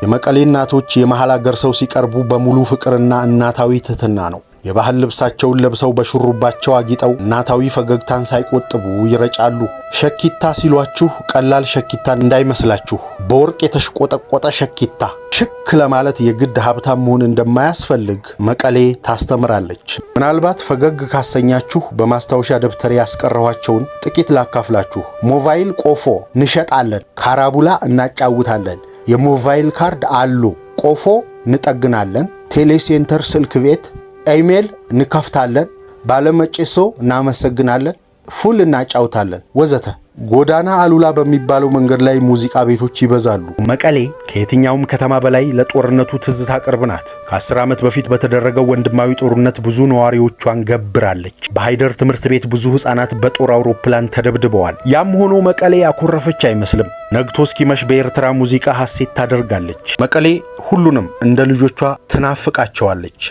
የመቀሌ እናቶች የመሃል አገር ሰው ሲቀርቡ በሙሉ ፍቅርና እናታዊ ትህትና ነው። የባህል ልብሳቸውን ለብሰው በሹሩባቸው አጊጠው እናታዊ ፈገግታን ሳይቆጥቡ ይረጫሉ። ሸኪታ ሲሏችሁ ቀላል ሸኪታ እንዳይመስላችሁ፣ በወርቅ የተሽቆጠቆጠ ሸኪታ። ሽክ ለማለት የግድ ሀብታም መሆን እንደማያስፈልግ መቀሌ ታስተምራለች። ምናልባት ፈገግ ካሰኛችሁ በማስታወሻ ደብተር ያስቀረኋቸውን ጥቂት ላካፍላችሁ። ሞባይል ቆፎ እንሸጣለን፣ ካራቡላ እናጫውታለን፣ የሞባይል ካርድ አሉ፣ ቆፎ እንጠግናለን፣ ቴሌሴንተር ስልክ ቤት፣ ኢሜል እንከፍታለን፣ ባለመጪሶ እናመሰግናለን፣ ፉል እናጫውታለን ወዘተ። ጎዳና አሉላ በሚባለው መንገድ ላይ ሙዚቃ ቤቶች ይበዛሉ። መቀሌ ከየትኛውም ከተማ በላይ ለጦርነቱ ትዝታ ቅርብ ናት። ከ10 ዓመት በፊት በተደረገው ወንድማዊ ጦርነት ብዙ ነዋሪዎቿን ገብራለች። በሃይደር ትምህርት ቤት ብዙ ሕፃናት በጦር አውሮፕላን ተደብድበዋል። ያም ሆኖ መቀሌ ያኮረፈች አይመስልም። ነግቶ እስኪመሽ በኤርትራ ሙዚቃ ሐሴት ታደርጋለች። መቀሌ ሁሉንም እንደ ልጆቿ ትናፍቃቸዋለች።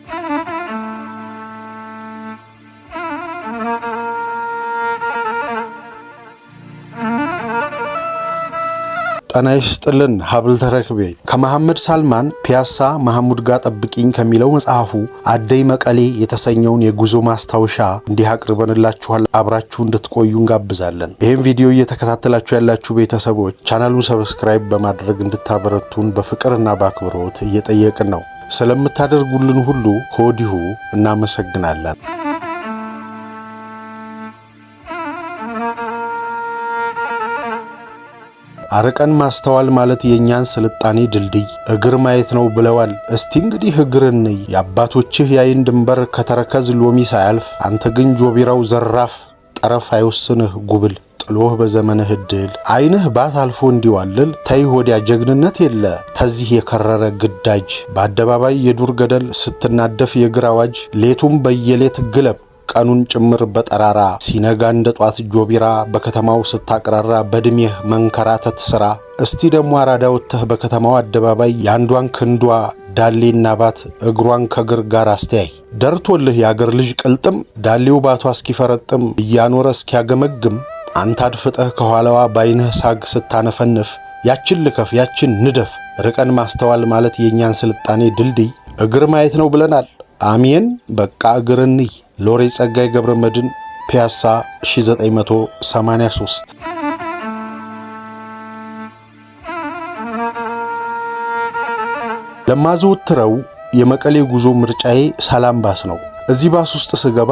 ጤና ይስጥልን ሀብል ተረክቤ ከመሐመድ ሳልማን ፒያሳ መሐሙድ ጋር ጠብቂኝ ከሚለው መጽሐፉ አደይ መቀሌ የተሰኘውን የጉዞ ማስታወሻ እንዲህ አቅርበንላችኋል። አብራችሁ እንድትቆዩ እንጋብዛለን። ይህም ቪዲዮ እየተከታተላችሁ ያላችሁ ቤተሰቦች ቻናሉን ሰብስክራይብ በማድረግ እንድታበረቱን በፍቅርና በአክብሮት እየጠየቅን ነው። ስለምታደርጉልን ሁሉ ከወዲሁ እናመሰግናለን። አርቀን ማስተዋል ማለት የኛን ስልጣኔ ድልድይ እግር ማየት ነው ብለዋል። እስቲ እንግዲህ እግርን ነይ። የአባቶችህ ያይን ድንበር ከተረከዝ ሎሚ ሳያልፍ አንተ ግን ጆቢራው ዘራፍ ጠረፍ አይወስንህ ጉብል ጥሎህ በዘመንህ እድል አይንህ ባት አልፎ እንዲዋልል ተይ ሆዲያ ጀግንነት የለ ተዚህ የከረረ ግዳጅ በአደባባይ የዱር ገደል ስትናደፍ የእግር አዋጅ ሌቱም በየሌት ግለብ ቀኑን ጭምር በጠራራ ሲነጋ እንደ ጧት ጆቢራ በከተማው ስታቀራራ በድሜህ መንከራተት ስራ። እስቲ ደግሞ አራዳ ወጥተህ በከተማው አደባባይ ያንዷን ክንዷ ዳሌና ባት እግሯን ከግር ጋር አስተያይ። ደርቶልህ የአገር ልጅ ቅልጥም ዳሌው ባቷ እስኪፈረጥም እያኖረ እስኪያገመግም አንተ አድፍጠህ ከኋላዋ ባይንህ ሳግ ስታነፈንፍ ያችን ልከፍ ያችን ንደፍ። ርቀን ማስተዋል ማለት የኛን ስልጣኔ ድልድይ እግር ማየት ነው ብለናል። አሜን። በቃ እግርንይ። ሎሬ ጸጋይ ገብረመድህን ፒያሳ 1983። ለማዘወትረው የመቀሌ ጉዞ ምርጫዬ ሰላም ባስ ነው። እዚህ ባስ ውስጥ ስገባ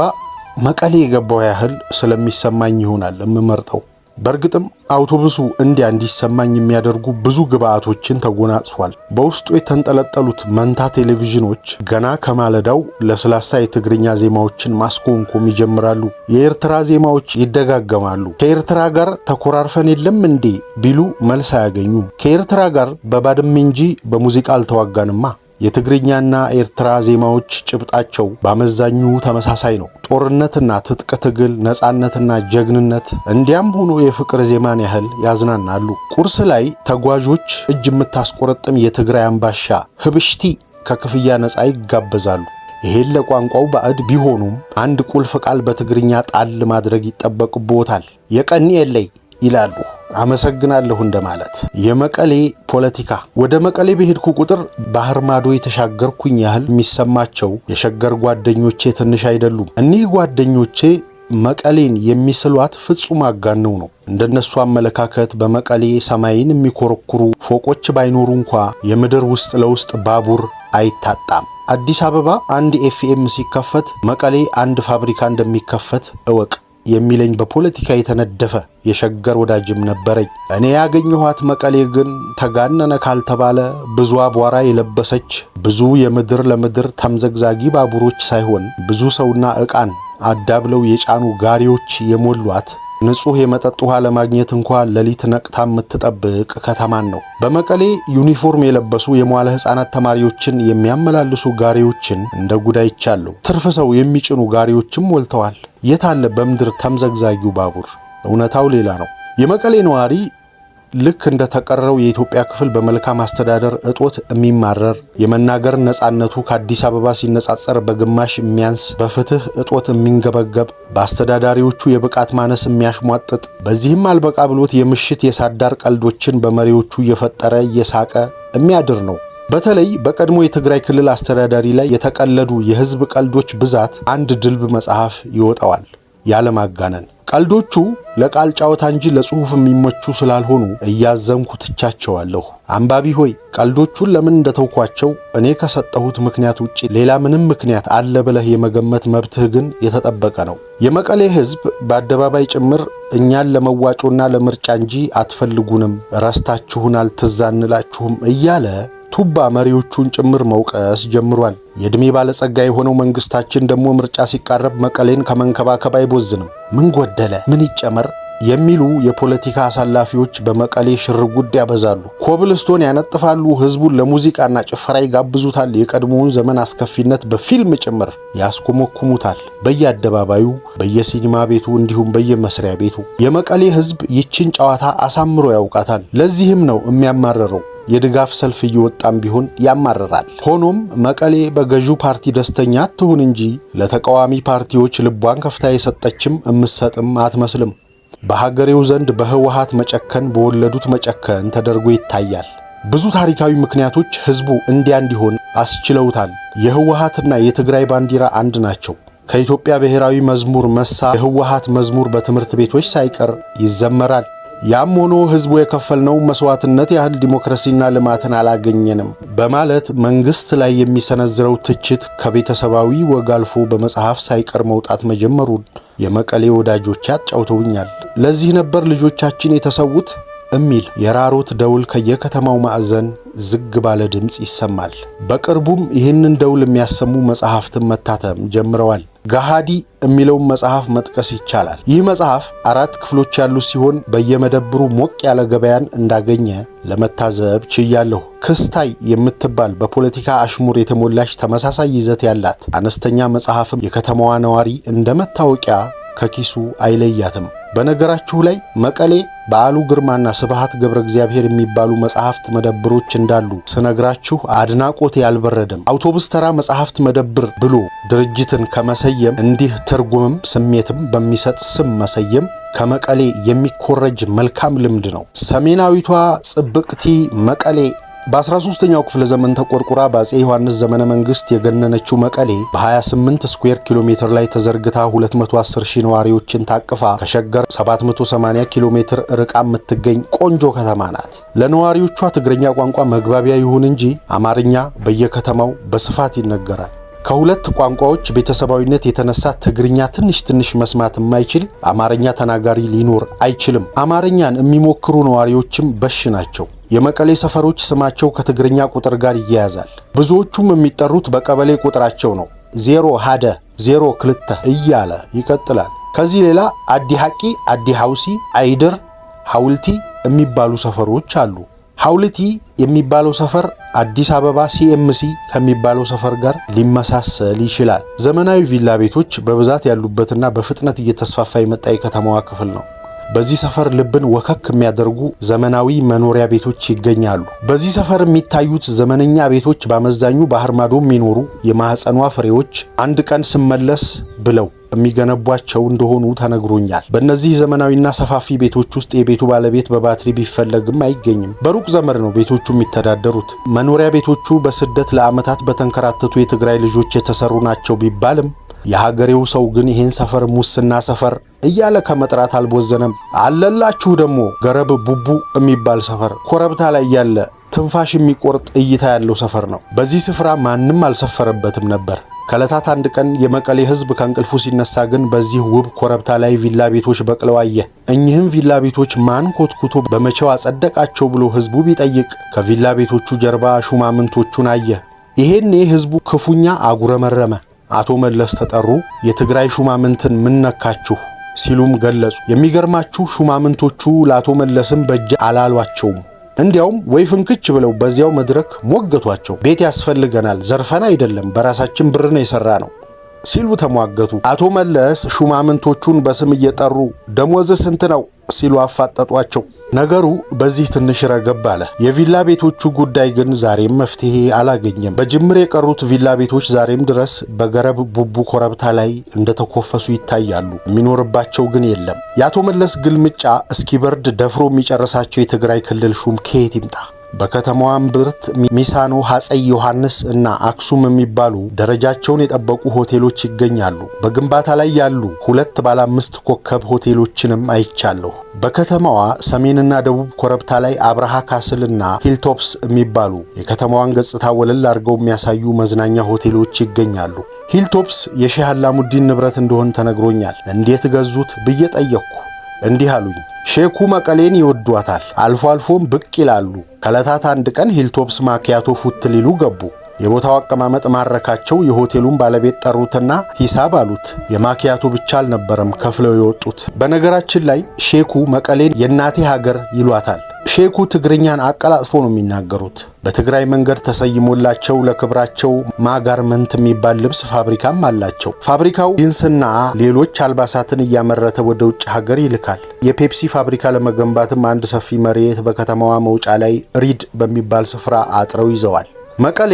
መቀሌ የገባው ያህል ስለሚሰማኝ ይሆናል የምመርጠው። በእርግጥም አውቶቡሱ እንዲሰማኝ የሚያደርጉ ብዙ ግብአቶችን ተጎናጽፏል። በውስጡ የተንጠለጠሉት መንታ ቴሌቪዥኖች ገና ከማለዳው ለስላሳ የትግርኛ ዜማዎችን ማስኮንኮም ይጀምራሉ። የኤርትራ ዜማዎች ይደጋገማሉ። ከኤርትራ ጋር ተኮራርፈን የለም እንዴ ቢሉ መልስ አያገኙም። ከኤርትራ ጋር በባድመ እንጂ በሙዚቃ አልተዋጋንማ። የትግርኛና ኤርትራ ዜማዎች ጭብጣቸው በአመዛኙ ተመሳሳይ ነው። ጦርነትና ትጥቅ ትግል፣ ነጻነትና ጀግንነት፣ እንዲያም ሆኖ የፍቅር ዜማን ያህል ያዝናናሉ። ቁርስ ላይ ተጓዦች እጅ የምታስቆረጥም የትግራይ አምባሻ ህብሽቲ ከክፍያ ነጻ ይጋበዛሉ። ይሄን ለቋንቋው ባዕድ ቢሆኑም አንድ ቁልፍ ቃል በትግርኛ ጣል ማድረግ ይጠበቅብዎታል። የቀኒ የለይ ይላሉ። አመሰግናለሁ እንደማለት። የመቀሌ ፖለቲካ። ወደ መቀሌ በሄድኩ ቁጥር ባህር ማዶ የተሻገርኩኝ ያህል የሚሰማቸው የሸገር ጓደኞቼ ትንሽ አይደሉም። እኒህ ጓደኞቼ መቀሌን የሚስሏት ፍጹም አጋነው ነው። እንደነሱ አመለካከት በመቀሌ ሰማይን የሚኮረኩሩ ፎቆች ባይኖሩ እንኳ የምድር ውስጥ ለውስጥ ባቡር አይታጣም። አዲስ አበባ አንድ ኤፍኤም ሲከፈት መቀሌ አንድ ፋብሪካ እንደሚከፈት እወቅ የሚለኝ በፖለቲካ የተነደፈ የሸገር ወዳጅም ነበረኝ። እኔ ያገኘኋት መቀሌ ግን ተጋነነ ካልተባለ ብዙ አቧራ የለበሰች ብዙ የምድር ለምድር ተምዘግዛጊ ባቡሮች ሳይሆን ብዙ ሰውና ዕቃን አዳብለው የጫኑ ጋሪዎች የሞሏት ንጹህ የመጠጥ ውሃ ለማግኘት እንኳን ሌሊት ነቅታ የምትጠብቅ ከተማን ነው። በመቀሌ ዩኒፎርም የለበሱ የመዋለ ሕፃናት ተማሪዎችን የሚያመላልሱ ጋሪዎችን እንደ ጉዳይ ይቻሉ። ትርፍ ሰው የሚጭኑ ጋሪዎችም ሞልተዋል። የታለ በምድር ተምዘግዛጊው ባቡር? እውነታው ሌላ ነው። የመቀሌ ነዋሪ ልክ እንደ ተቀረው የኢትዮጵያ ክፍል በመልካም አስተዳደር እጦት የሚማረር የመናገር ነጻነቱ ከአዲስ አበባ ሲነጻጸር በግማሽ የሚያንስ በፍትህ እጦት የሚንገበገብ በአስተዳዳሪዎቹ የብቃት ማነስ የሚያሽሟጥጥ በዚህም አልበቃ ብሎት የምሽት የሳዳር ቀልዶችን በመሪዎቹ እየፈጠረ እየሳቀ የሚያድር ነው። በተለይ በቀድሞ የትግራይ ክልል አስተዳዳሪ ላይ የተቀለዱ የህዝብ ቀልዶች ብዛት አንድ ድልብ መጽሐፍ ይወጣዋል ያለማጋነን። ቀልዶቹ ለቃል ጫወታ እንጂ ለጽሑፍ የሚመቹ ስላልሆኑ እያዘንኩ ትቻቸዋለሁ። አንባቢ ሆይ ቀልዶቹን ለምን እንደተውኳቸው እኔ ከሰጠሁት ምክንያት ውጪ ሌላ ምንም ምክንያት አለ ብለህ የመገመት መብትህ ግን የተጠበቀ ነው። የመቀሌ ህዝብ በአደባባይ ጭምር እኛን ለመዋጮና ለምርጫ እንጂ አትፈልጉንም፣ ረስታችሁናል፣ ትዝ አንላችሁም እያለ ቱባ መሪዎቹን ጭምር መውቀስ ጀምሯል። የዕድሜ ባለጸጋ የሆነው መንግስታችን ደግሞ ምርጫ ሲቃረብ መቀሌን ከመንከባከብ አይቦዝንም። ምን ጎደለ፣ ምን ይጨመር የሚሉ የፖለቲካ አሳላፊዎች በመቀሌ ሽርጉድ ያበዛሉ። ኮብልስቶን ያነጥፋሉ፣ ህዝቡን ለሙዚቃና ጭፈራ ይጋብዙታል። የቀድሞውን ዘመን አስከፊነት በፊልም ጭምር ያስኮመኩሙታል። በየአደባባዩ፣ በየሲኒማ ቤቱ እንዲሁም በየመስሪያ ቤቱ የመቀሌ ህዝብ ይችን ጨዋታ አሳምሮ ያውቃታል። ለዚህም ነው የሚያማረረው። የድጋፍ ሰልፍ እየወጣም ቢሆን ያማረራል። ሆኖም መቀሌ በገዢው ፓርቲ ደስተኛ አትሁን እንጂ ለተቃዋሚ ፓርቲዎች ልቧን ከፍታ የሰጠችም እምትሰጥም አትመስልም። በሀገሬው ዘንድ በህወሓት መጨከን በወለዱት መጨከን ተደርጎ ይታያል። ብዙ ታሪካዊ ምክንያቶች ህዝቡ እንዲሆን አስችለውታል። የህወሓትና የትግራይ ባንዲራ አንድ ናቸው። ከኢትዮጵያ ብሔራዊ መዝሙር መሳ የህወሓት መዝሙር በትምህርት ቤቶች ሳይቀር ይዘመራል። ያም ሆኖ ህዝቡ የከፈልነው መስዋዕትነት ያህል ዲሞክራሲና ልማትን አላገኘንም በማለት መንግስት ላይ የሚሰነዝረው ትችት ከቤተሰባዊ ወግ አልፎ በመጽሐፍ ሳይቀር መውጣት መጀመሩን የመቀሌ ወዳጆች ያጫውተውኛል። ለዚህ ነበር ልጆቻችን የተሰዉት እሚል የራሮት ደውል ከየከተማው ማዕዘን ዝግ ባለ ድምጽ ይሰማል። በቅርቡም ይህንን ደውል የሚያሰሙ መጽሐፍትን መታተም ጀምረዋል። ጋሃዲ የሚለውን መጽሐፍ መጥቀስ ይቻላል። ይህ መጽሐፍ 4 ክፍሎች ያሉት ሲሆን በየመደብሩ ሞቅ ያለ ገበያን እንዳገኘ ለመታዘብ ችያለሁ። ክስታይ የምትባል በፖለቲካ አሽሙር የተሞላች ተመሳሳይ ይዘት ያላት አነስተኛ መጽሐፍም የከተማዋ ነዋሪ እንደ መታወቂያ ከኪሱ አይለያትም። በነገራችሁ ላይ መቀሌ በዓሉ ግርማና ስብሃት ገብረ እግዚአብሔር የሚባሉ መጽሐፍት መደብሮች እንዳሉ ስነግራችሁ አድናቆት ያልበረደም። አውቶቡስ ተራ መጽሐፍት መደብር ብሎ ድርጅትን ከመሰየም እንዲህ ትርጉምም ስሜትም በሚሰጥ ስም መሰየም ከመቀሌ የሚኮረጅ መልካም ልምድ ነው። ሰሜናዊቷ ጽብቅቲ መቀሌ በ13ኛው ክፍለ ዘመን ተቆርቁራ በአፄ ዮሐንስ ዘመነ መንግስት የገነነችው መቀሌ በ28 ስኩዌር ኪሎ ሜትር ላይ ተዘርግታ 210 ሺህ ነዋሪዎችን ታቅፋ ከሸገር 780 ኪሎ ሜትር ርቃ የምትገኝ ቆንጆ ከተማ ናት። ለነዋሪዎቿ ትግርኛ ቋንቋ መግባቢያ ይሁን እንጂ አማርኛ በየከተማው በስፋት ይነገራል። ከሁለት ቋንቋዎች ቤተሰባዊነት የተነሳ ትግርኛ ትንሽ መስማት የማይችል አማርኛ ተናጋሪ ሊኖር አይችልም። አማርኛን የሚሞክሩ ነዋሪዎችም በሽ ናቸው። የመቀሌ ሰፈሮች ስማቸው ከትግርኛ ቁጥር ጋር ይያያዛል። ብዙዎቹም የሚጠሩት በቀበሌ ቁጥራቸው ነው። 0 ሃደ 0 ክልተ እያለ ይቀጥላል። ከዚህ ሌላ አዲ ሐቂ፣ አዲ ሐውሲ፣ አይድር፣ ሐውልቲ የሚባሉ ሰፈሮች አሉ። ሐውልቲ የሚባለው ሰፈር አዲስ አበባ ሲኤምሲ ከሚባለው ሰፈር ጋር ሊመሳሰል ይችላል። ዘመናዊ ቪላ ቤቶች በብዛት ያሉበትና በፍጥነት እየተስፋፋ የመጣ የከተማዋ ክፍል ነው። በዚህ ሰፈር ልብን ወከክ የሚያደርጉ ዘመናዊ መኖሪያ ቤቶች ይገኛሉ። በዚህ ሰፈር የሚታዩት ዘመነኛ ቤቶች በአመዛኙ ባህር ማዶ የሚኖሩ የማህፀኗ ፍሬዎች አንድ ቀን ስመለስ ብለው የሚገነቧቸው እንደሆኑ ተነግሮኛል። በእነዚህ ዘመናዊና ሰፋፊ ቤቶች ውስጥ የቤቱ ባለቤት በባትሪ ቢፈለግም አይገኝም። በሩቅ ዘመድ ነው ቤቶቹ የሚተዳደሩት። መኖሪያ ቤቶቹ በስደት ለዓመታት በተንከራተቱ የትግራይ ልጆች የተሰሩ ናቸው ቢባልም የሀገሬው ሰው ግን ይህን ሰፈር ሙስና ሰፈር እያለ ከመጥራት አልቦዘነም። አለላችሁ ደግሞ ገረብ ቡቡ የሚባል ሰፈር ኮረብታ ላይ ያለ ትንፋሽ የሚቆርጥ እይታ ያለው ሰፈር ነው። በዚህ ስፍራ ማንም አልሰፈረበትም ነበር። ከዕለታት አንድ ቀን የመቀሌ ሕዝብ ከእንቅልፉ ሲነሳ ግን በዚህ ውብ ኮረብታ ላይ ቪላ ቤቶች በቅለው አየ። እኚህም ቪላ ቤቶች ማን ኮትኩቶ በመቼው አጸደቃቸው ብሎ ሕዝቡ ቢጠይቅ ከቪላ ቤቶቹ ጀርባ ሹማምንቶቹን አየ። ይሄኔ ሕዝቡ ክፉኛ አጉረመረመ። አቶ መለስ ተጠሩ። የትግራይ ሹማምንትን ምን ነካችሁ ሲሉም ገለጹ። የሚገርማችሁ ሹማምንቶቹ ለአቶ መለስም በእጅ አላሏቸውም። እንዲያውም ወይ ፍንክች ብለው በዚያው መድረክ ሞገቷቸው። ቤት ያስፈልገናል፣ ዘርፈን አይደለም፣ በራሳችን ብር ነው የሰራ ነው ሲሉ ተሟገቱ። አቶ መለስ ሹማምንቶቹን በስም እየጠሩ ደሞዝ ስንት ነው ሲሉ አፋጠጧቸው። ነገሩ በዚህ ትንሽ ረገብ አለ። የቪላ ቤቶቹ ጉዳይ ግን ዛሬም መፍትሄ አላገኘም። በጅምር የቀሩት ቪላ ቤቶች ዛሬም ድረስ በገረብ ቡቡ ኮረብታ ላይ እንደተኮፈሱ ይታያሉ። የሚኖርባቸው ግን የለም። የአቶ መለስ ግልምጫ እስኪበርድ ደፍሮ የሚጨርሳቸው የትግራይ ክልል ሹም ከየት ይምጣ? በከተማዋ እምብርት ሚሳኖ፣ ሐፀይ ዮሐንስ እና አክሱም የሚባሉ ደረጃቸውን የጠበቁ ሆቴሎች ይገኛሉ። በግንባታ ላይ ያሉ 2 ባለ 5 ኮከብ ሆቴሎችንም አይቻለሁ። በከተማዋ ሰሜንና ደቡብ ኮረብታ ላይ አብርሃ ካስልና ሂልቶፕስ የሚባሉ የከተማዋን ገጽታ ወለል አድርገው የሚያሳዩ መዝናኛ ሆቴሎች ይገኛሉ። ሂልቶፕስ የሼህ አላሙዲን ንብረት እንደሆነ ተነግሮኛል። እንዴት ገዙት ብዬ ጠየቅኩ። እንዲህ አሉኝ። ሼኩ መቀሌን ይወዷታል፣ አልፎ አልፎም ብቅ ይላሉ። ከዕለታት አንድ ቀን ሂልቶፕስ ማኪያቶ ፉት ሊሉ ገቡ። የቦታው አቀማመጥ ማረካቸው። የሆቴሉን ባለቤት ጠሩትና ሂሳብ አሉት። የማኪያቶ ብቻ አልነበረም ከፍለው የወጡት። በነገራችን ላይ ሼኩ መቀሌን የእናቴ ሀገር ይሏታል። ሼኩ ትግርኛን አቀላጥፎ ነው የሚናገሩት። በትግራይ መንገድ ተሰይሞላቸው ለክብራቸው ማጋርመንት የሚባል ልብስ ፋብሪካም አላቸው። ፋብሪካው ጂንስና ሌሎች አልባሳትን እያመረተ ወደ ውጭ ሀገር ይልካል። የፔፕሲ ፋብሪካ ለመገንባትም አንድ ሰፊ መሬት በከተማዋ መውጫ ላይ ሪድ በሚባል ስፍራ አጥረው ይዘዋል። መቀሌ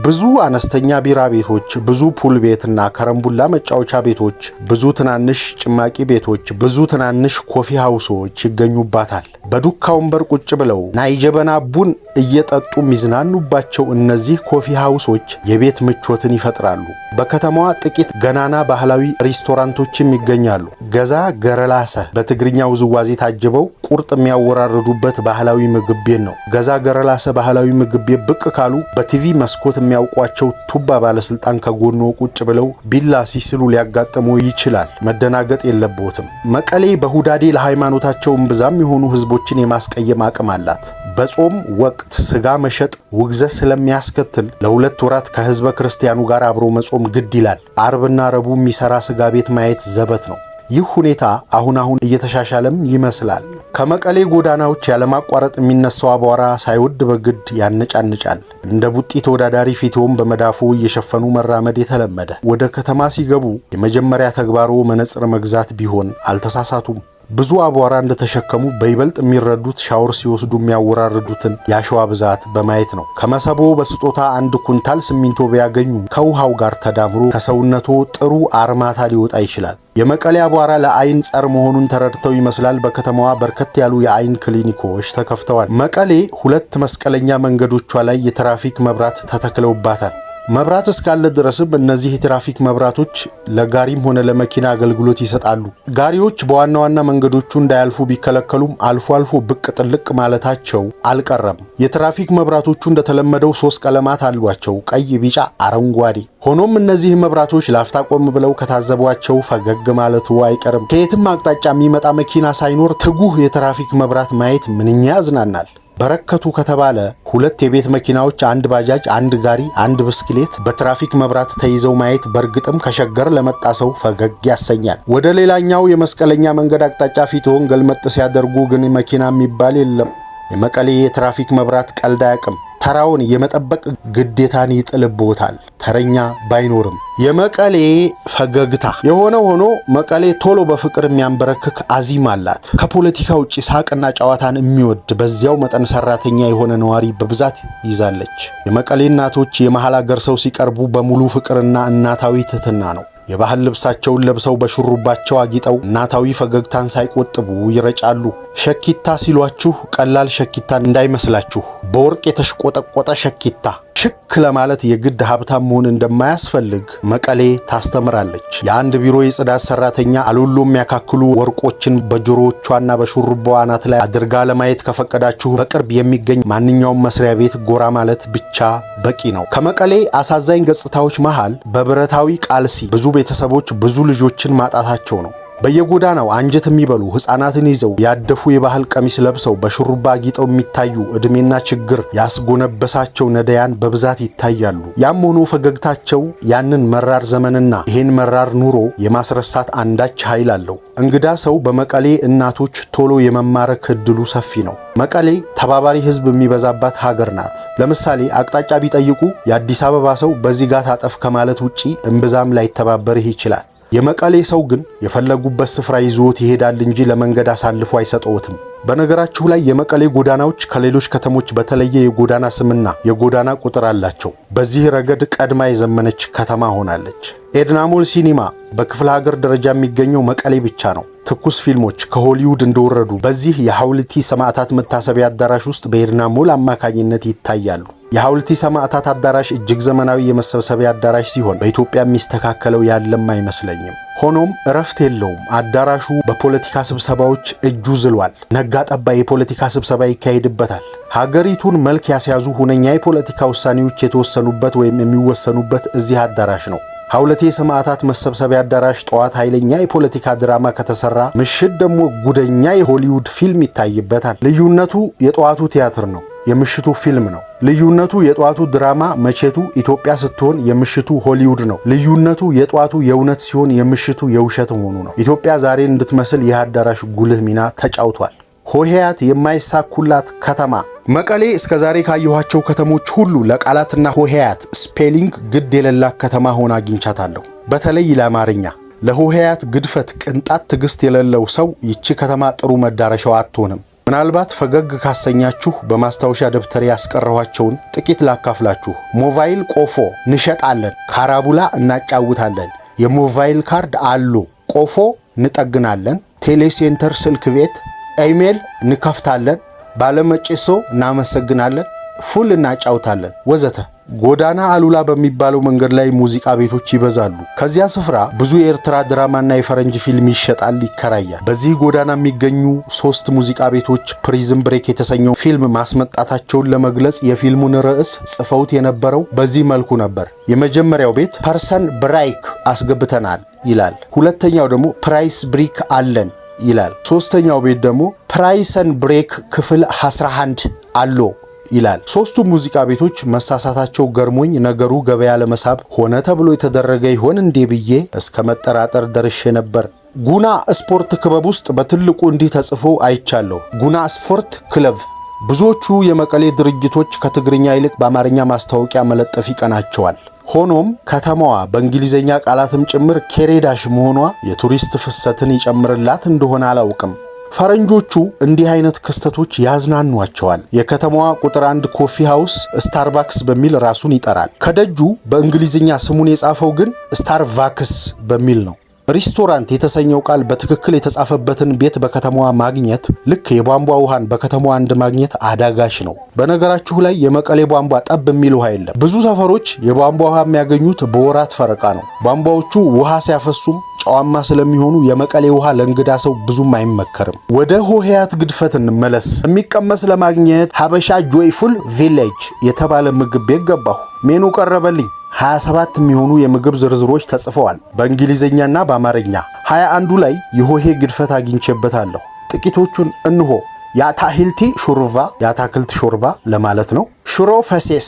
ብዙ አነስተኛ ቢራ ቤቶች፣ ብዙ ፑል ቤትና ከረምቡላ መጫወቻ ቤቶች፣ ብዙ ትናንሽ ጭማቂ ቤቶች፣ ብዙ ትናንሽ ኮፊ ሃውሶች ይገኙባታል። በዱካ ወንበር ቁጭ ብለው ናይጀበና ቡን እየጠጡ የሚዝናኑባቸው እነዚህ ኮፊ ሃውሶች የቤት ምቾትን ይፈጥራሉ። በከተማዋ ጥቂት ገናና ባህላዊ ሬስቶራንቶችም ይገኛሉ። ገዛ ገረላሰ በትግርኛ ውዝዋዜ ታጅበው ቁርጥ የሚያወራርዱበት ባህላዊ ምግብ ቤት ነው። ገዛ ገረላሰ ባህላዊ ምግብ ቤት ብቅ ካሉ በቲቪ መስኮት የሚያውቋቸው ቱባ ባለስልጣን ከጎኖ ቁጭ ብለው ቢላ ሲስሉ ሊያጋጥሙ ይችላል። መደናገጥ የለቦትም። መቀሌ በሁዳዴ ለሃይማኖታቸው እምብዛም የሆኑ ህዝቦችን የማስቀየም አቅም አላት። በጾም ወቅት ስጋ መሸጥ ውግዘት ስለሚያስከትል ለ2 ወራት ከህዝበ ክርስቲያኑ ጋር አብሮ መጾም ግድ ይላል። አርብና ረቡዕ የሚሰራ ስጋ ቤት ማየት ዘበት ነው። ይህ ሁኔታ አሁን እየተሻሻለም ይመስላል። ከመቀሌ ጎዳናዎች ያለማቋረጥ የሚነሳው አቧራ ሳይወድ በግድ ያነጫንጫል። እንደ ቡጢ ተወዳዳሪ ፊትዎም በመዳፉ እየሸፈኑ መራመድ የተለመደ። ወደ ከተማ ሲገቡ የመጀመሪያ ተግባሩ መነጽር መግዛት ቢሆን አልተሳሳቱም። ብዙ አቧራ እንደተሸከሙ በይበልጥ የሚረዱት ሻወር ሲወስዱ የሚያወራርዱትን የአሸዋ ብዛት በማየት ነው። ከመሰቦ በስጦታ 1 ኩንታል ሲሚንቶ ቢያገኙ ከውሃው ጋር ተዳምሮ ከሰውነቶ ጥሩ አርማታ ሊወጣ ይችላል። የመቀሌ አቧራ ለአይን ጸር መሆኑን ተረድተው ይመስላል በከተማዋ በርከት ያሉ የአይን ክሊኒኮች ተከፍተዋል። መቀሌ 2 መስቀለኛ መንገዶቿ ላይ የትራፊክ መብራት ተተክለውባታል። መብራት እስካለ ድረስም እነዚህ የትራፊክ መብራቶች ለጋሪም ሆነ ለመኪና አገልግሎት ይሰጣሉ። ጋሪዎች በዋና ዋና መንገዶቹ እንዳያልፉ ቢከለከሉም አልፎ አልፎ ብቅ ጥልቅ ማለታቸው አልቀረም። የትራፊክ መብራቶቹ እንደተለመደው 3 ቀለማት አሏቸው፣ ቀይ፣ ቢጫ፣ አረንጓዴ። ሆኖም እነዚህ መብራቶች ላፍታ ቆም ብለው ከታዘቧቸው ፈገግ ማለቱ አይቀርም። ከየትም አቅጣጫ የሚመጣ መኪና ሳይኖር ትጉህ የትራፊክ መብራት ማየት ምንኛ ያዝናናል። በረከቱ ከተባለ 2 የቤት መኪናዎች፣ 1 ባጃጅ፣ 1 ጋሪ፣ 1 ብስክሌት በትራፊክ መብራት ተይዘው ማየት በእርግጥም ከሸገር ለመጣ ሰው ፈገግ ያሰኛል። ወደ ሌላኛው የመስቀለኛ መንገድ አቅጣጫ ፊትዎን ገልመጥ ሲያደርጉ ግን መኪና የሚባል የለም። የመቀሌ የትራፊክ መብራት ቀልድ አያውቅም። ተራውን የመጠበቅ ግዴታን ይጥልቦታል፣ ተረኛ ባይኖርም። የመቀሌ ፈገግታ የሆነ ሆኖ መቀሌ ቶሎ በፍቅር የሚያንበረክክ አዚም አላት። ከፖለቲካ ውጪ ሳቅና ጨዋታን የሚወድ በዚያው መጠን ሰራተኛ የሆነ ነዋሪ በብዛት ይዛለች። የመቀሌ እናቶች የመሃል አገር ሰው ሲቀርቡ በሙሉ ፍቅርና እናታዊ ትህትና ነው። የባህል ልብሳቸውን ለብሰው በሹሩባቸው አጊጠው እናታዊ ፈገግታን ሳይቆጥቡ ይረጫሉ። ሸኪታ ሲሏችሁ ቀላል ሸኪታ እንዳይመስላችሁ፣ በወርቅ የተሽቆጠቆጠ ሸኪታ። ሽክ ለማለት የግድ ሀብታም መሆን እንደማያስፈልግ መቀሌ ታስተምራለች። የአንድ ቢሮ የጽዳት ሰራተኛ አሉሎ የሚያካክሉ ወርቆችን በጆሮዎቿና በሹሩባዋ አናት ላይ አድርጋ ለማየት ከፈቀዳችሁ በቅርብ የሚገኝ ማንኛውም መስሪያ ቤት ጎራ ማለት ብቻ በቂ ነው። ከመቀሌ አሳዛኝ ገጽታዎች መሃል በብረታዊ ቃልሲ ብዙ ቤተሰቦች ብዙ ልጆችን ማጣታቸው ነው። በየጎዳናው አንጀት የሚበሉ ህፃናትን ይዘው ያደፉ የባህል ቀሚስ ለብሰው በሹሩባ አጊጠው የሚታዩ እድሜና ችግር ያስጎነበሳቸው ነዳያን በብዛት ይታያሉ። ያም ሆኖ ፈገግታቸው ያንን መራር ዘመንና ይሄን መራር ኑሮ የማስረሳት አንዳች ኃይል አለው። እንግዳ ሰው በመቀሌ እናቶች ቶሎ የመማረክ እድሉ ሰፊ ነው። መቀሌ ተባባሪ ህዝብ የሚበዛባት ሀገር ናት። ለምሳሌ አቅጣጫ ቢጠይቁ የአዲስ አበባ ሰው በዚህ ጋር ታጠፍ ከማለት ውጪ እምብዛም ላይተባበርህ ይችላል። የመቀሌ ሰው ግን የፈለጉበት ስፍራ ይዞት ይሄዳል እንጂ ለመንገድ አሳልፎ አይሰጠውትም። በነገራችሁ ላይ የመቀሌ ጎዳናዎች ከሌሎች ከተሞች በተለየ የጎዳና ስምና የጎዳና ቁጥር አላቸው። በዚህ ረገድ ቀድማ የዘመነች ከተማ ሆናለች። ኤድናሞል ሲኒማ በክፍለ ሀገር ደረጃ የሚገኘው መቀሌ ብቻ ነው። ትኩስ ፊልሞች ከሆሊውድ እንደወረዱ በዚህ የሐውልቲ ሰማዕታት መታሰቢያ አዳራሽ ውስጥ በኤድናሞል አማካኝነት ይታያሉ። የሐውልቲ ሰማዕታት አዳራሽ እጅግ ዘመናዊ የመሰብሰቢያ አዳራሽ ሲሆን በኢትዮጵያ የሚስተካከለው ያለም አይመስለኝም። ሆኖም እረፍት የለውም። አዳራሹ በፖለቲካ ስብሰባዎች እጁ ዝሏል። ነጋ ጠባ የፖለቲካ ስብሰባ ይካሄድበታል። ሀገሪቱን መልክ ያስያዙ ሁነኛ የፖለቲካ ውሳኔዎች የተወሰኑበት ወይም የሚወሰኑበት እዚህ አዳራሽ ነው። ሐውልቲ ሰማዕታት መሰብሰቢያ አዳራሽ ጠዋት ኃይለኛ የፖለቲካ ድራማ ከተሰራ፣ ምሽት ደግሞ ጉደኛ የሆሊውድ ፊልም ይታይበታል። ልዩነቱ የጠዋቱ ቲያትር ነው፣ የምሽቱ ፊልም ነው። ልዩነቱ የጠዋቱ ድራማ መቼቱ ኢትዮጵያ ስትሆን የምሽቱ ሆሊውድ ነው። ልዩነቱ የጠዋቱ የእውነት ሲሆን የምሽቱ የውሸት መሆኑ ነው። ኢትዮጵያ ዛሬ እንድትመስል ይህ አዳራሽ ጉልህ ሚና ተጫውቷል። ሆሄያት የማይሳኩላት ከተማ መቀሌ እስከ ዛሬ ካየኋቸው ከተሞች ሁሉ ለቃላትና ሆሄያት ስፔሊንግ ግድ የሌላት ከተማ ሆና አግኝቻታለሁ። በተለይ ለአማርኛ ለሆሄያት ግድፈት ቅንጣት ትዕግስት የሌለው ሰው ይቺ ከተማ ጥሩ መዳረሻው አትሆንም። ምናልባት ፈገግ ካሰኛችሁ በማስታወሻ ደብተሬ ያስቀረኋቸውን ጥቂት ላካፍላችሁ። ሞባይል ቆፎ እንሸጣለን፣ ካራቡላ እናጫውታለን፣ የሞባይል ካርድ አሎ፣ ቆፎ እንጠግናለን፣ ቴሌሴንተር ስልክ ቤት፣ ኢሜል እንከፍታለን፣ ባለመጪሶ እናመሰግናለን፣ ፉል እናጫውታለን ወዘተ። ጎዳና አሉላ በሚባለው መንገድ ላይ ሙዚቃ ቤቶች ይበዛሉ። ከዚያ ስፍራ ብዙ የኤርትራ ድራማና የፈረንጅ ፊልም ይሸጣል፣ ይከራያል። በዚህ ጎዳና የሚገኙ 3 ሙዚቃ ቤቶች ፕሪዝን ብሬክ የተሰኘው ፊልም ማስመጣታቸውን ለመግለጽ የፊልሙን ርዕስ ጽፈውት የነበረው በዚህ መልኩ ነበር። የመጀመሪያው ቤት ፐርሰን ብራይክ አስገብተናል ይላል። ሁለተኛው ደግሞ ፕራይስ ብሪክ አለን ይላል። ሶስተኛው ቤት ደግሞ ፕራይሰን ብሬክ ክፍል 11 አሎ ይላል። ሶስቱም ሙዚቃ ቤቶች መሳሳታቸው ገርሞኝ ነገሩ ገበያ ለመሳብ ሆነ ተብሎ የተደረገ ይሆን እንዴ ብዬ እስከ መጠራጠር ደርሼ ነበር። ጉና ስፖርት ክለብ ውስጥ በትልቁ እንዲህ ተጽፎ አይቻለሁ፣ ጉና ስፖርት ክለብ። ብዙዎቹ የመቀሌ ድርጅቶች ከትግርኛ ይልቅ በአማርኛ ማስታወቂያ መለጠፍ ይቀናቸዋል። ሆኖም ከተማዋ በእንግሊዘኛ ቃላትም ጭምር ኬሬዳሽ መሆኗ የቱሪስት ፍሰትን ይጨምርላት እንደሆነ አላውቅም። ፈረንጆቹ እንዲህ አይነት ክስተቶች ያዝናኗቸዋል። የከተማዋ ቁጥር 1 ኮፊ ሃውስ ስታርባክስ በሚል ራሱን ይጠራል። ከደጁ በእንግሊዝኛ ስሙን የጻፈው ግን ስታርቫክስ በሚል ነው። ሬስቶራንት የተሰኘው ቃል በትክክል የተጻፈበትን ቤት በከተማዋ ማግኘት ልክ የቧንቧ ውሃን በከተማዋ አንድ ማግኘት አዳጋሽ ነው። በነገራችሁ ላይ የመቀሌ ቧንቧ ጠብ የሚል ውሃ የለም። ብዙ ሰፈሮች የቧንቧ ውሃ የሚያገኙት በወራት ፈረቃ ነው። ቧንቧዎቹ ውሃ ሲያፈሱም ጨዋማ ስለሚሆኑ የመቀሌ ውሃ ለእንግዳ ሰው ብዙም አይመከርም። ወደ ሆሄያት ግድፈት እንመለስ። የሚቀመስ ለማግኘት ሀበሻ ጆይፉል ቪሌጅ የተባለ ምግብ ቤት ገባሁ። ሜኑ ቀረበልኝ። 27 የሚሆኑ የምግብ ዝርዝሮች ተጽፈዋል በእንግሊዝኛና በአማርኛ። 21ዱ ላይ የሆሄ ግድፈት አግኝቼበታለሁ። ጥቂቶቹን እንሆ። የአታክልቲ ሹርባ፣ የአታክልት ሾርባ ለማለት ነው። ሽሮ ፈሴስ፣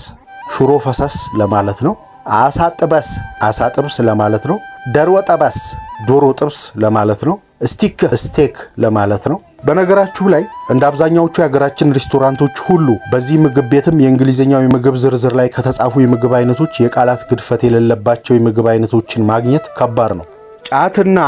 ሽሮ ፈሰስ ለማለት ነው። አሳ ጥበስ፣ አሳ ጥብስ ለማለት ነው። ደሮ ጠበስ፣ ዶሮ ጥብስ ለማለት ነው። ስቲክ፣ ስቴክ ለማለት ነው። በነገራችሁ ላይ እንደ አብዛኛዎቹ የሀገራችን ሬስቶራንቶች ሁሉ በዚህ ምግብ ቤትም የእንግሊዝኛው የምግብ ዝርዝር ላይ ከተጻፉ የምግብ አይነቶች የቃላት ግድፈት የሌለባቸው የምግብ አይነቶችን ማግኘት ከባድ ነው። ጫትና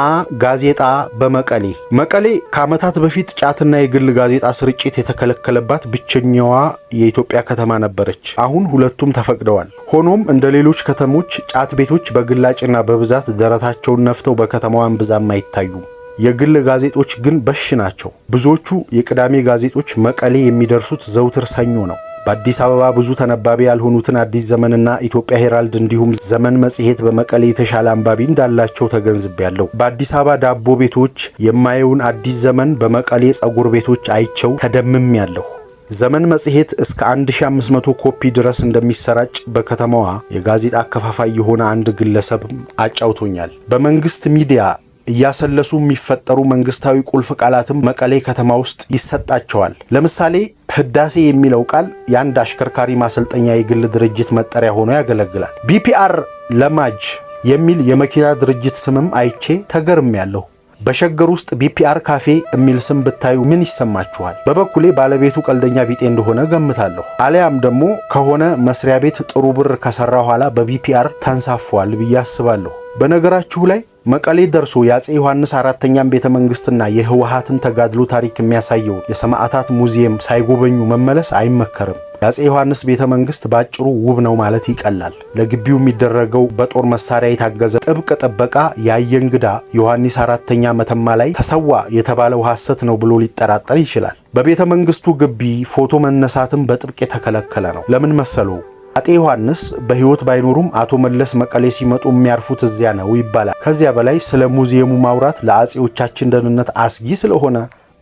ጋዜጣ በመቀሌ። መቀሌ ከዓመታት በፊት ጫትና የግል ጋዜጣ ስርጭት የተከለከለባት ብቸኛዋ የኢትዮጵያ ከተማ ነበረች። አሁን ሁለቱም ተፈቅደዋል። ሆኖም እንደ ሌሎች ከተሞች ጫት ቤቶች በግላጭና በብዛት ደረታቸውን ነፍተው በከተማዋ እምብዛም አይታዩም። የግል ጋዜጦች ግን በሽ ናቸው። ብዙዎቹ የቅዳሜ ጋዜጦች መቀሌ የሚደርሱት ዘውትር ሰኞ ነው። በአዲስ አበባ ብዙ ተነባቢ ያልሆኑትን አዲስ ዘመንና ኢትዮጵያ ሄራልድ እንዲሁም ዘመን መጽሔት በመቀሌ የተሻለ አንባቢ እንዳላቸው ተገንዝቤያለሁ። በአዲስ አበባ ዳቦ ቤቶች የማየውን አዲስ ዘመን በመቀሌ ጸጉር ቤቶች አይቸው ተደምሜያለሁ። ዘመን መጽሔት እስከ 1500 ኮፒ ድረስ እንደሚሰራጭ በከተማዋ የጋዜጣ አከፋፋይ የሆነ አንድ ግለሰብ አጫውቶኛል። በመንግስት ሚዲያ እያሰለሱ የሚፈጠሩ መንግስታዊ ቁልፍ ቃላትም መቀሌ ከተማ ውስጥ ይሰጣቸዋል። ለምሳሌ ህዳሴ የሚለው ቃል የአንድ አሽከርካሪ ማሰልጠኛ የግል ድርጅት መጠሪያ ሆኖ ያገለግላል። ቢፒአር ለማጅ የሚል የመኪና ድርጅት ስምም አይቼ ተገርሜያለሁ። በሸገር ውስጥ ቢፒአር ካፌ የሚል ስም ብታዩ ምን ይሰማችኋል? በበኩሌ ባለቤቱ ቀልደኛ ቢጤ እንደሆነ ገምታለሁ። አሊያም ደግሞ ከሆነ መስሪያ ቤት ጥሩ ብር ከሰራ ኋላ በቢፒአር ተንሳፏል ብዬ አስባለሁ። በነገራችሁ ላይ መቀሌ ደርሶ የአፄ ዮሐንስ አራተኛም ቤተ መንግስትና የህወሓትን ተጋድሎ ታሪክ የሚያሳየውን የሰማዕታት ሙዚየም ሳይጎበኙ መመለስ አይመከርም። የአፄ ዮሐንስ ቤተ መንግስት ባጭሩ ውብ ነው ማለት ይቀላል። ለግቢው የሚደረገው በጦር መሳሪያ የታገዘ ጥብቅ ጥበቃ ያየ እንግዳ ዮሐንስ አራተኛ መተማ ላይ ተሰዋ የተባለው ሐሰት ነው ብሎ ሊጠራጠር ይችላል። በቤተ መንግስቱ ግቢ ፎቶ መነሳትም በጥብቅ የተከለከለ ነው። ለምን መሰሉ? አፄ ዮሐንስ በህይወት ባይኖሩም አቶ መለስ መቀሌ ሲመጡ የሚያርፉት እዚያ ነው ይባላል። ከዚያ በላይ ስለ ሙዚየሙ ማውራት ለአፄዎቻችን ደህንነት አስጊ ስለሆነ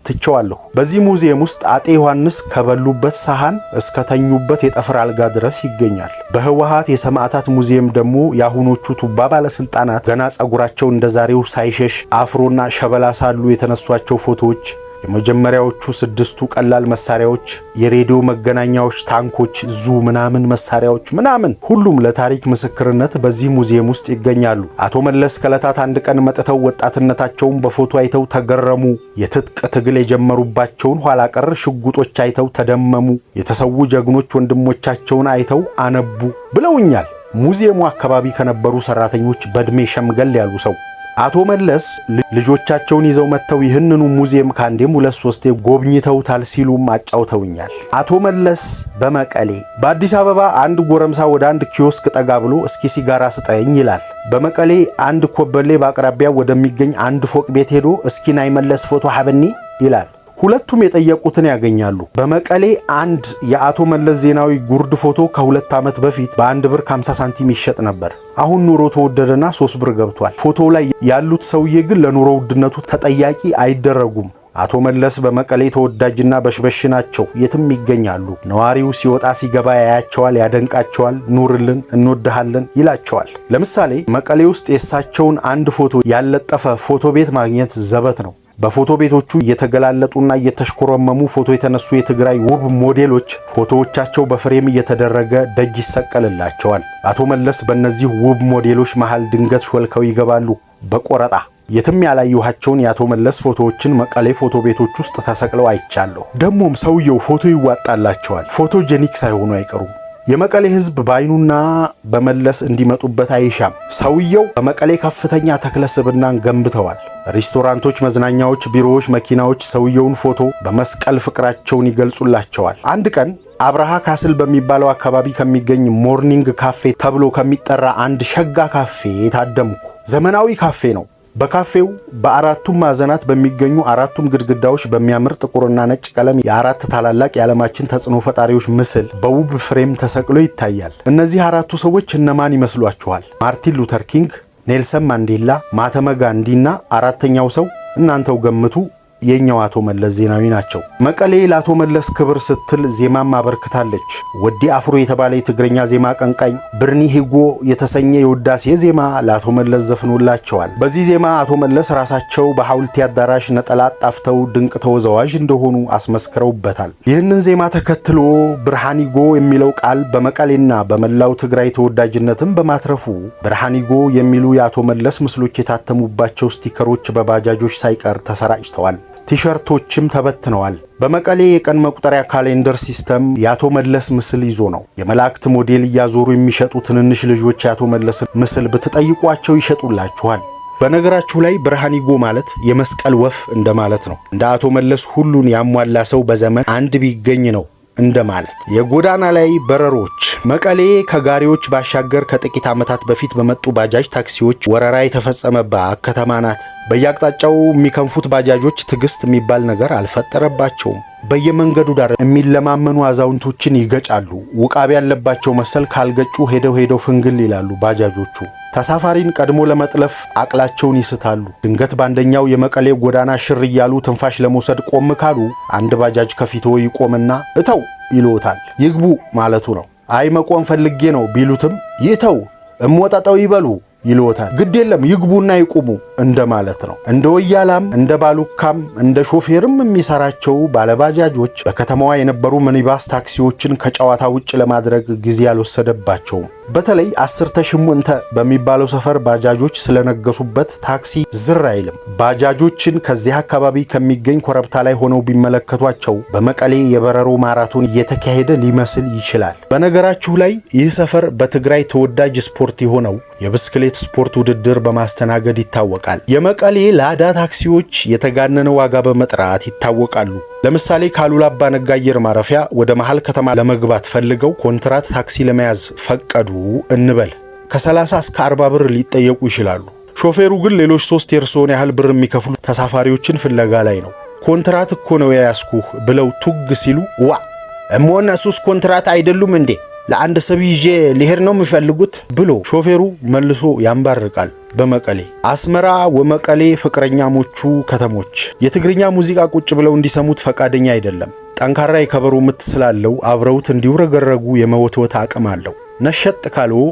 ትቸዋለሁ። በዚህ ሙዚየም ውስጥ አፄ ዮሐንስ ከበሉበት ሳህን እስከ ተኙበት የጠፍር አልጋ ድረስ ይገኛል። በህወሓት የሰማዕታት ሙዚየም ደግሞ የአሁኖቹ ቱባ ባለስልጣናት ገና ጸጉራቸው እንደዛሬው ሳይሸሽ አፍሮና ሸበላ ሳሉ የተነሷቸው ፎቶዎች፣ የመጀመሪያዎቹ 6ቱ ቀላል መሳሪያዎች፣ የሬዲዮ መገናኛዎች፣ ታንኮች፣ ምናምን መሳሪያዎች ምናምን ሁሉም ለታሪክ ምስክርነት በዚህ ሙዚየም ውስጥ ይገኛሉ። አቶ መለስ ከዕለታት አንድ ቀን መጥተው ወጣትነታቸውን በፎቶ አይተው ተገረሙ። የትጥቅ ትግል የጀመሩባቸውን ኋላ ቀር ሽጉጦች አይተው ተደመሙ። የተሰዉ ጀግኖች ወንድሞቻቸውን አይተው አነቡ ብለውኛል። ሙዚየሙ አካባቢ ከነበሩ ሰራተኞች በእድሜ ሸምገል ያሉ ሰው አቶ መለስ ልጆቻቸውን ይዘው መጥተው ይህንኑ ሙዚየም ካንዴም 2-3 ጎብኝተውታል ሲሉም አጫውተውኛል። አቶ መለስ በመቀሌ በአዲስ አበባ አንድ ጎረምሳ ወደ አንድ ኪዮስክ ጠጋ ብሎ እስኪ ሲጋራ ስጠኝ ይላል። በመቀሌ አንድ ኮበሌ በአቅራቢያ ወደሚገኝ አንድ ፎቅ ቤት ሄዶ እስኪ ናይ መለስ ፎቶ ሀበኒ ይላል። ሁለቱም የጠየቁትን ያገኛሉ። በመቀሌ አንድ የአቶ መለስ ዜናዊ ጉርድ ፎቶ ከ2 ዓመት በፊት በ1 ብር ከ50 ሳንቲም ይሸጥ ነበር። አሁን ኑሮ ተወደደና 3 ብር ገብቷል። ፎቶው ላይ ያሉት ሰውዬ ግን ለኑሮ ውድነቱ ተጠያቂ አይደረጉም። አቶ መለስ በመቀሌ ተወዳጅና በሽበሽ ናቸው። የትም ይገኛሉ። ነዋሪው ሲወጣ ሲገባ ያያቸዋል፣ ያደንቃቸዋል፣ ኑርልን፣ እንወድሃለን ይላቸዋል። ለምሳሌ መቀሌ ውስጥ የእሳቸውን አንድ ፎቶ ያለጠፈ ፎቶ ቤት ማግኘት ዘበት ነው። በፎቶ ቤቶቹ እየተገላለጡና እየተሽኮረመሙ ፎቶ የተነሱ የትግራይ ውብ ሞዴሎች ፎቶዎቻቸው በፍሬም እየተደረገ ደጅ ይሰቀልላቸዋል። አቶ መለስ በእነዚህ ውብ ሞዴሎች መሃል ድንገት ሾልከው ይገባሉ በቆረጣ። የትም ያላየኋቸውን የአቶ መለስ ፎቶዎችን መቀሌ ፎቶ ቤቶች ውስጥ ተሰቅለው አይቻለሁ። ደሞም ሰውየው ፎቶ ይዋጣላቸዋል። ፎቶጄኒክ ሳይሆኑ አይቀሩም። የመቀሌ ህዝብ ባይኑና በመለስ እንዲመጡበት አይሻም። ሰውየው በመቀሌ ከፍተኛ ተክለ ስብናን ገንብተዋል። ሬስቶራንቶች፣ መዝናኛዎች፣ ቢሮዎች፣ መኪናዎች ሰውየውን ፎቶ በመስቀል ፍቅራቸውን ይገልጹላቸዋል። አንድ ቀን አብርሃ ካስል በሚባለው አካባቢ ከሚገኝ ሞርኒንግ ካፌ ተብሎ ከሚጠራ አንድ ሸጋ ካፌ ታደምኩ። ዘመናዊ ካፌ ነው። በካፌው በአራቱም ማዕዘናት በሚገኙ አራቱም ግድግዳዎች በሚያምር ጥቁርና ነጭ ቀለም የአራት ታላላቅ የዓለማችን ተጽዕኖ ፈጣሪዎች ምስል በውብ ፍሬም ተሰቅሎ ይታያል። እነዚህ አራቱ ሰዎች እነማን ይመስሏችኋል? ማርቲን ሉተር ኪንግ፣ ኔልሰን ማንዴላ፣ ማህተመ ጋንዲና አራተኛው ሰው እናንተው ገምቱ። የኛው አቶ መለስ ዜናዊ ናቸው። መቀሌ ለአቶ መለስ ክብር ስትል ዜማም አበርክታለች። ወዲ አፍሮ የተባለ የትግረኛ ዜማ አቀንቃኝ ብርኒ ሂጎ የተሰኘ የውዳሴ ዜማ ለአቶ መለስ ዘፍኖላቸዋል። በዚህ ዜማ አቶ መለስ ራሳቸው በሐውልቲ አዳራሽ ነጠላ ጣፍተው ድንቅ ተወዛዋዥ እንደሆኑ አስመስክረውበታል። ይህንን ዜማ ተከትሎ ብርሃኒጎ የሚለው ቃል በመቀሌና በመላው ትግራይ ተወዳጅነትን በማትረፉ ብርሃኒጎ የሚሉ የአቶ መለስ ምስሎች የታተሙባቸው ስቲከሮች በባጃጆች ሳይቀር ተሰራጭተዋል። ቲሸርቶችም ተበትነዋል። በመቀሌ የቀን መቁጠሪያ ካሌንደር ሲስተም የአቶ መለስ ምስል ይዞ ነው። የመላእክት ሞዴል እያዞሩ የሚሸጡ ትንንሽ ልጆች የአቶ መለስ ምስል ብትጠይቋቸው ይሸጡላችኋል። በነገራችሁ ላይ ብርሃኒጎ ማለት የመስቀል ወፍ እንደማለት ነው። እንደ አቶ መለስ ሁሉን ያሟላ ሰው በዘመን አንድ ቢገኝ ነው እንደማለት። የጎዳና ላይ በረሮች መቀሌ ከጋሪዎች ባሻገር ከጥቂት ዓመታት በፊት በመጡ ባጃጅ ታክሲዎች ወረራ የተፈጸመባት ከተማ ናት። በየአቅጣጫው የሚከንፉት ባጃጆች ትዕግስት የሚባል ነገር አልፈጠረባቸውም። በየመንገዱ ዳር የሚለማመኑ አዛውንቶችን ይገጫሉ። ውቃቢ ያለባቸው መሰል ካልገጩ ሄደው ፍንግል ይላሉ ባጃጆቹ። ተሳፋሪን ቀድሞ ለመጥለፍ አቅላቸውን ይስታሉ። ድንገት በአንደኛው የመቀሌ ጎዳና ሽር እያሉ ትንፋሽ ለመውሰድ ቆም ካሉ አንድ ባጃጅ ከፊቶ ይቆምና እተው ይልዎታል። ይግቡ ማለቱ ነው። አይ መቆም ፈልጌ ነው ቢሉትም ይተው እሞጣጣው ይበሉ ይልዎታል። ግድ የለም ይግቡና ይቁሙ እንደማለት ነው። እንደ ወያላም እንደ ባሉካም እንደ ሾፌርም የሚሰራቸው ባለባጃጆች በከተማዋ የነበሩ ሚኒባስ ታክሲዎችን ከጨዋታ ውጭ ለማድረግ ጊዜ ያልወሰደባቸውም። በተለይ 10 ተሽሙንተ በሚባለው ሰፈር ባጃጆች ስለነገሱበት ታክሲ ዝር አይልም። ባጃጆችን ከዚህ አካባቢ ከሚገኝ ኮረብታ ላይ ሆነው ቢመለከቷቸው በመቀሌ የበረሮ ማራቶን እየተካሄደ ሊመስል ይችላል። በነገራችሁ ላይ ይህ ሰፈር በትግራይ ተወዳጅ ስፖርት የሆነው የብስክሌት ስፖርት ውድድር በማስተናገድ ይታወቃል። የመቀሌ ላዳ ታክሲዎች የተጋነነ ዋጋ በመጥራት ይታወቃሉ። ለምሳሌ ካሉላ አባ ነጋ አየር ማረፊያ ወደ መሃል ከተማ ለመግባት ፈልገው ኮንትራት ታክሲ ለመያዝ ፈቀዱ እንበል። ከ30 እስከ 40 ብር ሊጠየቁ ይችላሉ። ሾፌሩ ግን ሌሎች 3 የእርስዎን ያህል ብር የሚከፍሉ ተሳፋሪዎችን ፍለጋ ላይ ነው። ኮንትራት እኮ ነው የያዝኩህ ብለው ቱግ ሲሉ ዋ እሞና ሱስ ኮንትራት አይደሉም እንዴ ለአንድ ሰብ ይዤ ሊሄድ ነው የሚፈልጉት ብሎ ሾፌሩ መልሶ ያንባርቃል። በመቀሌ አስመራ ወመቀሌ ፍቅረኛሞቹ ከተሞች የትግርኛ ሙዚቃ ቁጭ ብለው እንዲሰሙት ፈቃደኛ አይደለም። ጠንካራ የከበሮ ምት ስላለው አብረውት እንዲውረገረጉ የመወትወት አቅም አለው። ነሸጥ ካለው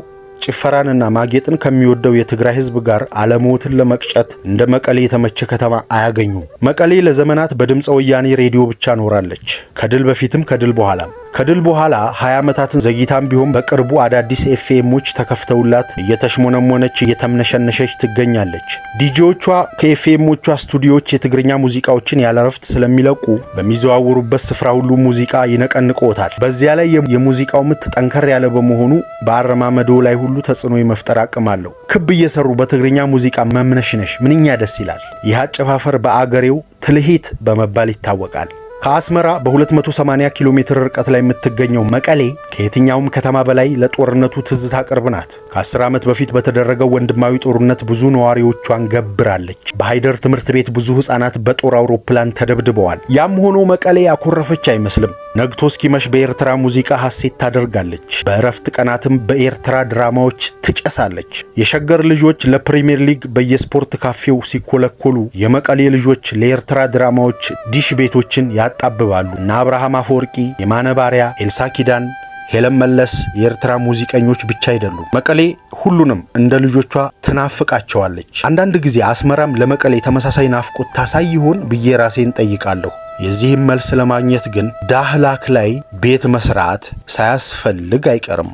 ጭፈራንና ማጌጥን ከሚወደው የትግራይ ህዝብ ጋር አለሞትን ለመቅጨት እንደ መቀሌ የተመቸ ከተማ አያገኙም። መቀሌ ለዘመናት በድምፀ ወያኔ ሬዲዮ ብቻ ኖራለች። ከድል በፊትም ከድል በኋላም 20 ዓመታትን ዘግይታም ቢሆን በቅርቡ አዳዲስ ኤፍኤሞች ተከፍተውላት እየተሽሞነሞነች እየተምነሸነሸች ትገኛለች። ዲጂዎቿ ከኤፍኤሞቿ ስቱዲዮዎች የትግርኛ ሙዚቃዎችን ያለረፍት ስለሚለቁ በሚዘዋወሩበት ስፍራ ሁሉ ሙዚቃ ይነቀንቆታል። በዚያ ላይ የሙዚቃው ምት ጠንከር ያለ በመሆኑ በአረማመዶ ላይ ሁሉ ተጽዕኖ የመፍጠር አቅም አለው። ክብ እየሰሩ በትግርኛ ሙዚቃ መምነሽነሽ ምንኛ ደስ ይላል። ይህ አጨፋፈር በአገሬው ትልሂት በመባል ይታወቃል። ከአስመራ በ280 ኪሎ ሜትር ርቀት ላይ የምትገኘው መቀሌ ከየትኛውም ከተማ በላይ ለጦርነቱ ትዝታ ቅርብ ናት። ከ10 ዓመት በፊት በተደረገው ወንድማዊ ጦርነት ብዙ ነዋሪዎቿን ገብራለች። በሃይደር ትምህርት ቤት ብዙ ሕፃናት በጦር አውሮፕላን ተደብድበዋል። ያም ሆኖ መቀሌ ያኮረፈች አይመስልም። ነግቶ እስኪመሽ በኤርትራ ሙዚቃ ሐሴት ታደርጋለች። በእረፍት ቀናትም በኤርትራ ድራማዎች ትጨሳለች። የሸገር ልጆች ለፕሪሚየር ሊግ በየስፖርት ካፌው ሲኮለኮሉ የመቀሌ ልጆች ለኤርትራ ድራማዎች ዲሽ ቤቶችን ያጣብባሉ። እና አብርሃም አፈወርቂ፣ የማነ ባሪያ፣ ኤልሳ ኪዳን፣ ሄለን መለስ የኤርትራ ሙዚቀኞች ብቻ አይደሉም። መቀሌ ሁሉንም እንደ ልጆቿ ትናፍቃቸዋለች። አንዳንድ ጊዜ አስመራም ለመቀሌ ተመሳሳይ ናፍቆት ታሳይ ይሆን ብዬ ራሴን ጠይቃለሁ። የዚህም መልስ ለማግኘት ግን ዳህላክ ላይ ቤት መስራት ሳያስፈልግ አይቀርም።